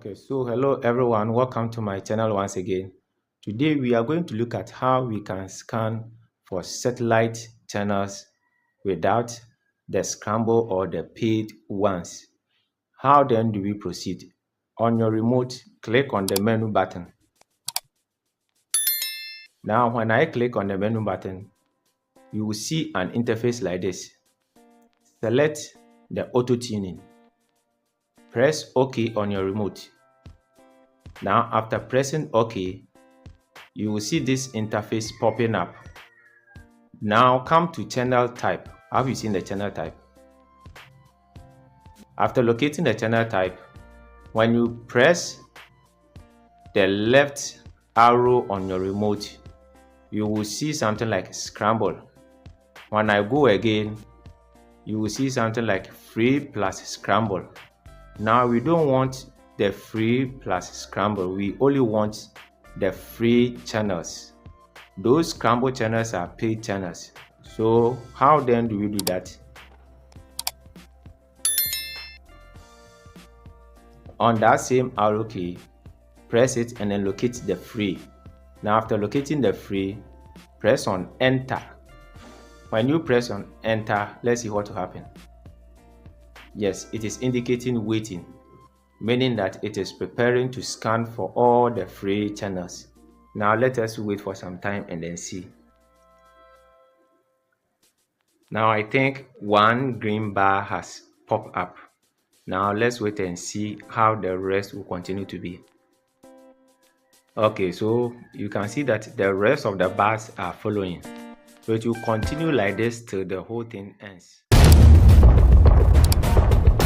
Okay, so hello everyone, welcome to my channel once again. Today we are going to look at how we can scan for satellite channels without the scramble or the paid ones. How then do we proceed? On your remote, click on the menu button. Now when I click on the menu button, you will see an interface like this. Select the auto tuning. Press OK on your remote. Now after pressing OK, you will see this interface popping up. Now come to channel type. Have you seen the channel type? After locating the channel type, when you press the left arrow on your remote, you will see something like scramble. When I go again, you will see something like free plus scramble. Now we don't want the free plus scramble, we only want the free channels. Those scramble channels are paid channels. So how then do we do that? On that same arrow key, press it and then locate the free. Now after locating the free, press on enter. When you press on enter, let's see what will happen. Yes, it is indicating waiting, meaning that it is preparing to scan for all the free channels. Now let us wait for some time and then see. Now I think one green bar has popped up. Now let's wait and see how the rest will continue to be. Okay, so you can see that the rest of the bars are following. So it will continue like this till the whole thing ends.